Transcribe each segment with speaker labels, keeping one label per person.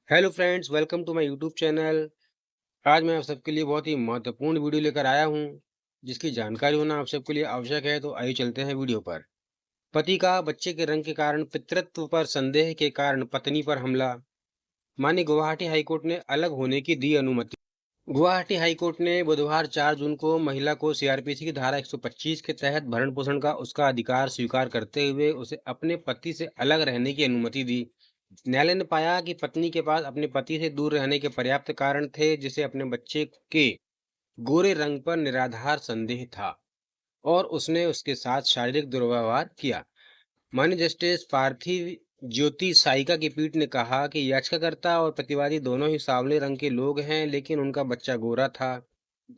Speaker 1: Hello friends, welcome to my YouTube channel. आज मैं आप सबके लिए बहुत ही महत्वपूर्ण वीडियो लेकर आया हूं, जिसकी जानकारी होना आप सबके लिए आवश्यक है। तो आइए चलते हैं वीडियो पर। पति का बच्चे के रंग के कारण पितृत्व पर संदेह के कारण पत्नी पर हमला। माननीय गुवाहाटी हाईकोर्ट ने अलग होने की दी अनुमति। गुवाहाटी हाईकोर्ट ने बुधवार 4 जून को महिला को सीआरपीसी की धारा 125 के तहत भरण पोषण का उसका अधिकार स्वीकार करते हुए उसे अपने पति से अलग रहने की अनुमति दी। न्यायालय ने पाया कि पत्नी के पास अपने पति से दूर रहने के पर्याप्त कारण थे, जिसे अपने बच्चे के गोरे रंग पर निराधार संदेह था और उसने उसके साथ शारीरिक दुर्व्यवहार किया। माननीय जस्टिस पार्थिव ज्योति साइका की पीठ ने कहा कि याचिकाकर्ता और प्रतिवादी दोनों ही सांवले रंग के लोग हैं, लेकिन उनका बच्चा गोरा था।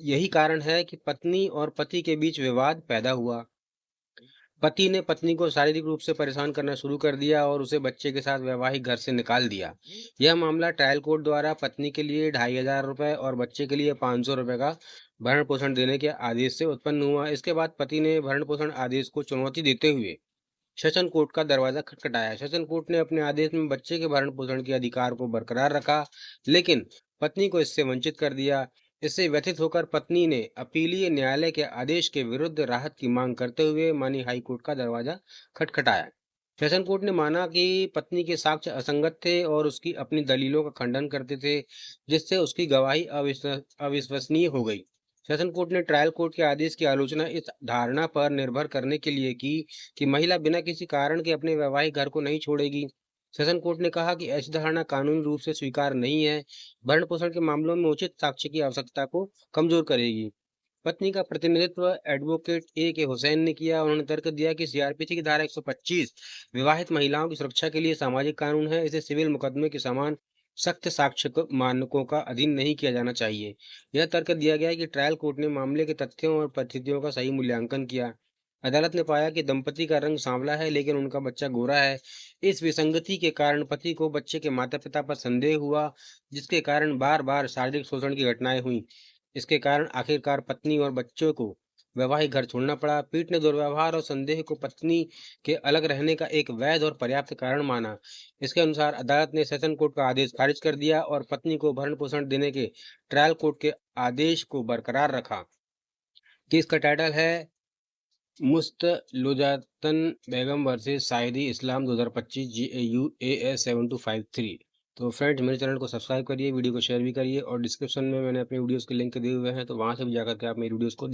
Speaker 1: यही कारण है कि पत्नी और पति के बीच विवाद पैदा हुआ। पति ने पत्नी को शारीरिक रूप से परेशान करना शुरू कर दिया और उसे बच्चे के साथ वैवाहिक घर से निकाल दिया। यह मामला ट्रायल कोर्ट द्वारा पत्नी के लिए 2500 रुपये और बच्चे के लिए 500 रुपये का भरण पोषण देने के आदेश से उत्पन्न हुआ। इसके बाद पति ने भरण पोषण आदेश को चुनौती देते हुए सेशन कोर्ट का दरवाजा खटखटाया। सेशन कोर्ट ने अपने आदेश में बच्चे के भरण पोषण के अधिकार को बरकरार रखा, लेकिन पत्नी को इससे वंचित कर दिया। इससे व्यथित होकर पत्नी ने अपीलीय न्यायालय के आदेश के विरुद्ध राहत की मांग करते हुए माननीय हाई कोर्ट का दरवाजा खटखटाया। सेशन कोर्ट ने माना कि पत्नी के साक्ष्य असंगत थे और उसकी अपनी दलीलों का खंडन करते थे, जिससे उसकी गवाही अविश्वसनीय हो गई। सेशन कोर्ट ने ट्रायल कोर्ट के आदेश की आलोचना इस धारणा पर निर्भर करने के लिए की कि महिला बिना किसी कारण के अपने वैवाहिक घर को नहीं छोड़ेगी। सेशन कोर्ट ने कहा कि ऐसी धारणा कानूनी रूप से स्वीकार नहीं है, भरण पोषण के मामलों में उचित साक्ष्य की आवश्यकता को कमजोर करेगी। पत्नी का प्रतिनिधित्व एडवोकेट ए के हुसैन ने किया। उन्होंने तर्क दिया कि सीआरपीसी की धारा 125 विवाहित महिलाओं की सुरक्षा के लिए सामाजिक कानून है। इसे सिविल मुकदमे के समान सख्त साक्ष्य मानकों का अधीन नहीं किया जाना चाहिए। यह तर्क दिया गया कि ट्रायल कोर्ट ने मामले के तथ्यों और परिस्थितियों का सही मूल्यांकन किया। अदालत ने पाया कि दंपति का रंग सांवला है, लेकिन उनका बच्चा गोरा है। इस विसंगति के कारण पति को बच्चे के माता पिता पर संदेह हुआ, जिसके कारण बार बार शारीरिक शोषण की घटनाएं हुई। इसके कारण आखिरकार पत्नी और बच्चों को वैवाहिक घर छोड़ना पड़ा। पीठ ने दुर्व्यवहार और संदेह को पत्नी के अलग रहने का एक वैध और पर्याप्त कारण माना। इसके अनुसार अदालत ने सेशन कोर्ट का आदेश खारिज कर दिया और पत्नी को भरण पोषण देने के ट्रायल कोर्ट के आदेश को बरकरार रखा। केस का टाइटल है मुस्तलुजातन बेगम वर्सेस शाहिदी इस्लाम 2025 GAU AS 7253। तो फ्रेंड्स, मेरे चैनल को सब्सक्राइब करिए, वीडियो को शेयर भी करिए और डिस्क्रिप्शन में मैंने अपने वीडियोस के लिंक दिए हुए हैं, तो वहां से भी जाकर के आप मेरी वीडियोस को